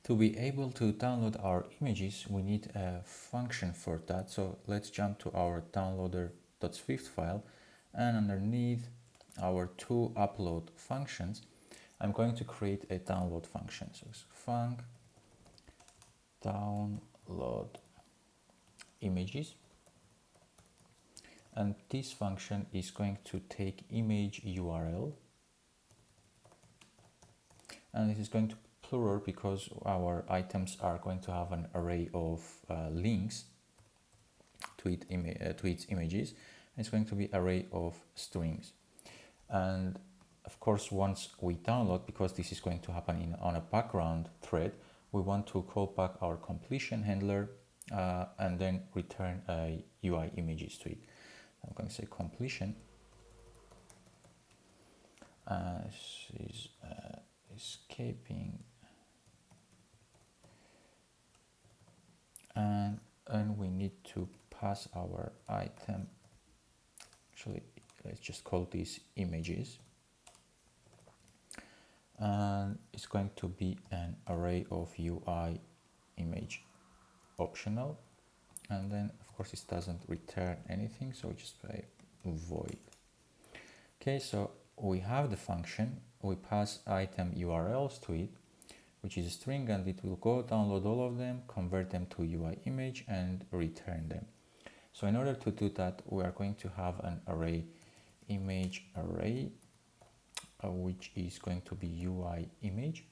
To be able to download our images, we need a function for that. So let's jump to our downloader.swift file, and underneath our two upload functions, I'm going to create a download function. So it's func download images, and this function is going to take image URL, and this is going to plural because our items are going to have an array of links to its images. It's going to be array of strings, and of course once we download, because this is going to happen on a background thread, we want to call back our completion handler and then return a UI images to it. I'm going to say completion. This is escaping, and we need to pass our item. Actually, let's just call these images, and it's going to be an array of UI image optional, and then of course it doesn't return anything, so we just say void. Okay, so we have the function, we pass item URLs to it, which is a string, and it will go download all of them, convert them to UI image, and return them. So in order to do that, we are going to have an array, image array, which is going to be UI image,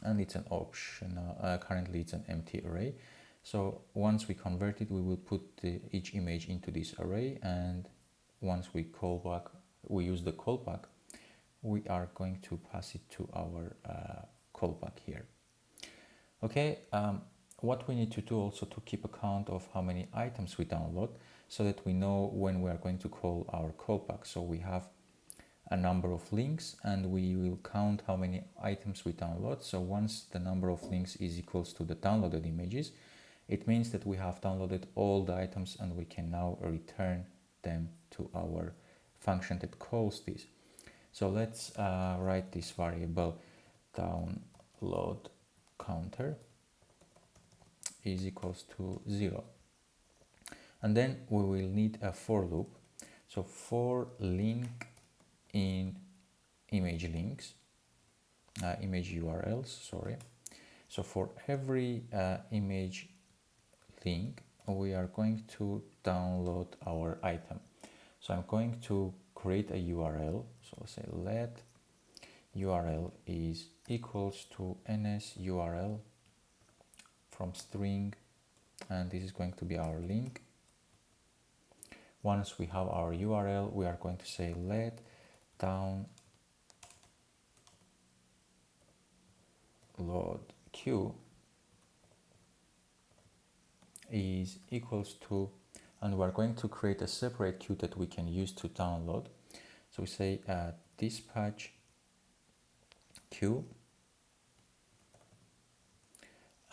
and it's an optional, currently it's an empty array. So once we convert it, we will put each image into this array, and once we call back, we use the callback, we are going to pass it to our callback here. Okay, what we need to do also to keep account of how many items we download, so that we know when we are going to call our callback. So we have a number of links, and we will count how many items we download. So once the number of links is equals to the downloaded images, it means that we have downloaded all the items, and we can now return them to our function that calls this. So let's write this variable download counter is equals to 0, and then we will need a for loop. So for link in image links, image URLs, sorry. So for every image link, we are going to download our item. So I'm going to create a URL. So I'll say let URL is equals to ns URL from string, and this is going to be our link. Once we have our URL, we are going to say let download queue is equals to, and we're going to create a separate queue that we can use to download. So we say dispatch queue,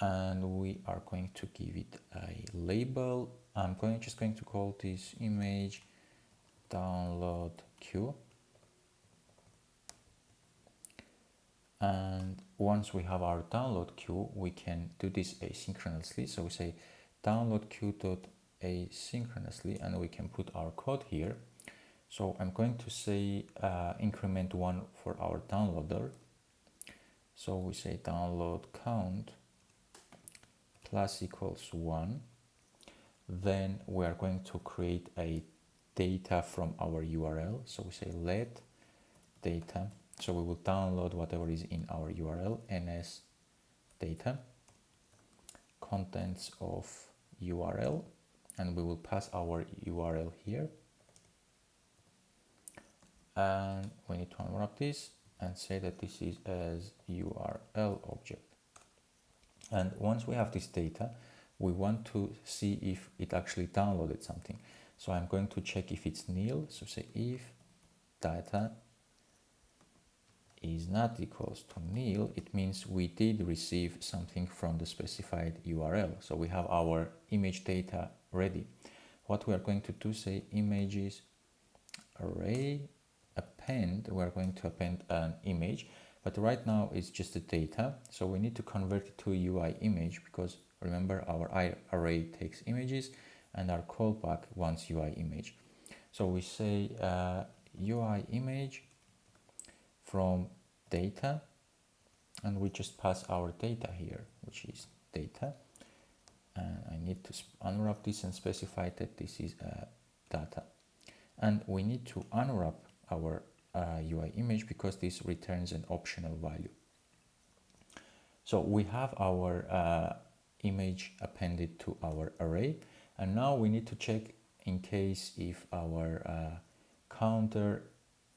and we are going to give it a label. I'm just going to call this image download queue. And once we have our download queue, we can do this asynchronously. So we say download queue.asynchronously, and we can put our code here. So I'm going to say increment 1 for our downloader. So we say download count plus equals 1. Then we are going to create a data from our URL. So we say let data. So we will download whatever is in our URL, ns data, contents of URL, and we will pass our URL here. And we need to unwrap this and say that this is as URL object. And once we have this data, we want to see if it actually downloaded something. So I'm going to check if it's nil. So say if data is not equals to nil, it means we did receive something from the specified URL. So we have our image data ready. What we are going to do, say images array append, we are going to append an image, but right now it's just the data, so we need to convert it to a UI image, because remember our array takes images and our callback wants UI image. So we say UI image from data, and we just pass our data here, which is data, and I need to unwrap this and specify that this is data, and we need to unwrap our UI image because this returns an optional value. So we have our image appended to our array, and now we need to check in case if our counter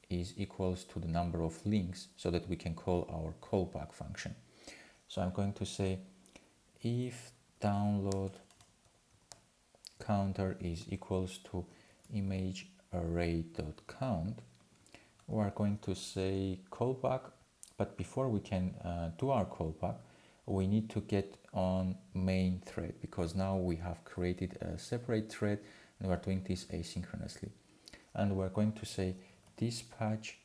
is equals to the number of links, so that we can call our callback function. So I'm going to say if download counter is equals to image array.count, we are going to say callback, but before we can do our callback, we need to get on main thread, because now we have created a separate thread and we're doing this asynchronously. And we're going to say dispatch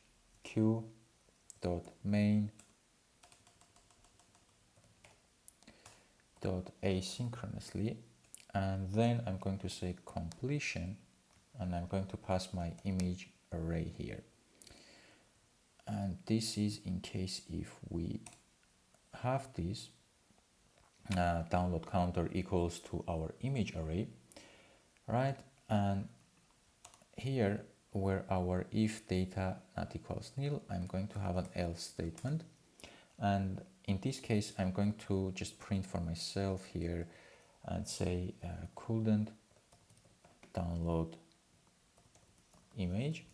queue.main.asynchronously, and then I'm going to say completion, and I'm going to pass my image array here. And this is in case if we have this download counter equals to our image array, right? And here where our if data not equals nil, I'm going to have an else statement, and in this case I'm going to just print for myself here and say couldn't download image,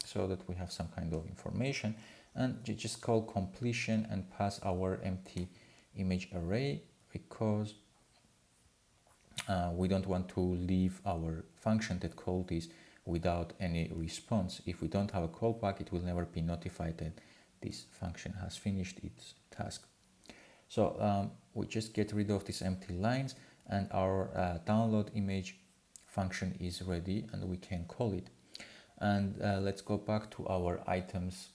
so that we have some kind of information, and you just call completion and pass our empty image array, because we don't want to leave our function that called this without any response. If we don't have a callback, it will never be notified that this function has finished its task. So we just get rid of these empty lines, and our download image function is ready, and we can call it. And let's go back to our items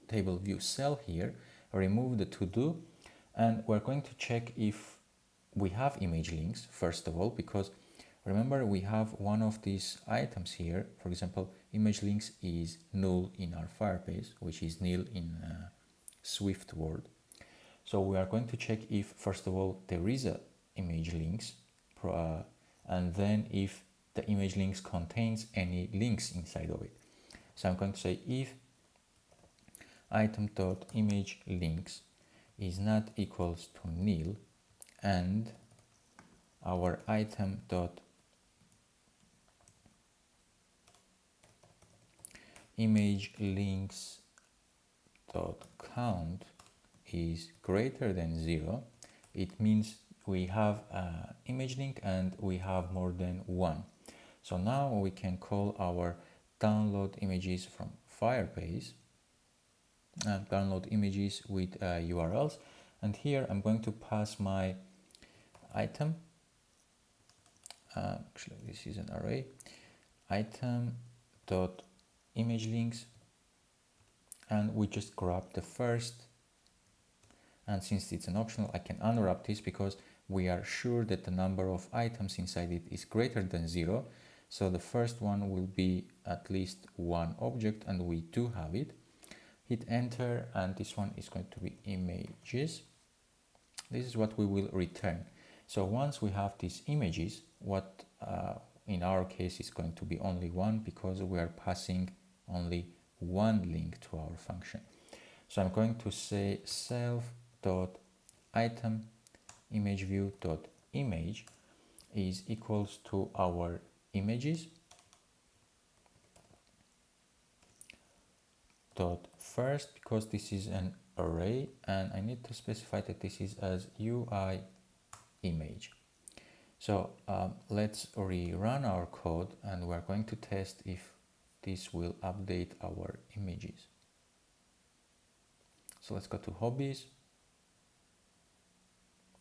table view cell here, remove the to do, and we're going to check if we have image links first of all, because remember we have one of these items here. For example, image links is null in our Firebase, which is nil in Swift word. So we are going to check if first of all there is a image links, and then if the image links contains any links inside of it. So I'm going to say if item.image links is not equals to nil, and our item dot image links dot count is greater than 0, it means we have an image link and we have more than one. So now we can call our download images from Firebase and download images with URLs, and here I'm going to pass my item, actually this is an array, item dot image links, and we just grab the first, and since it's an optional I can unwrap this because we are sure that the number of items inside it is greater than 0, so the first one will be at least one object, and we do have it. Hit enter, and this one is going to be images. This is what we will return. So once we have these images, what in our case is going to be only one, because we are passing only one link to our function. So I'm going to say self.item image view.image is equals to our images dot first, because this is an array, and I need to specify that this is as UI image. So let's rerun our code, and we're going to test if this will update our images. So let's go to hobbies.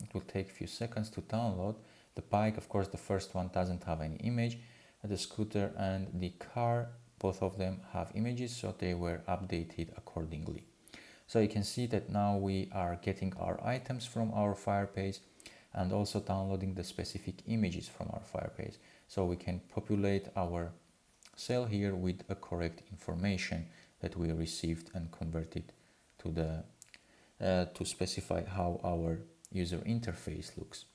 It will take a few seconds to download. The bike, of course, the first one doesn't have any image. The scooter and the car both of them have images, so they were updated accordingly. So you can see that now we are getting our items from our Fire page and also downloading the specific images from our Fire page. So we can populate our cell here with a correct information that we received and converted to the to specify how our user interface looks.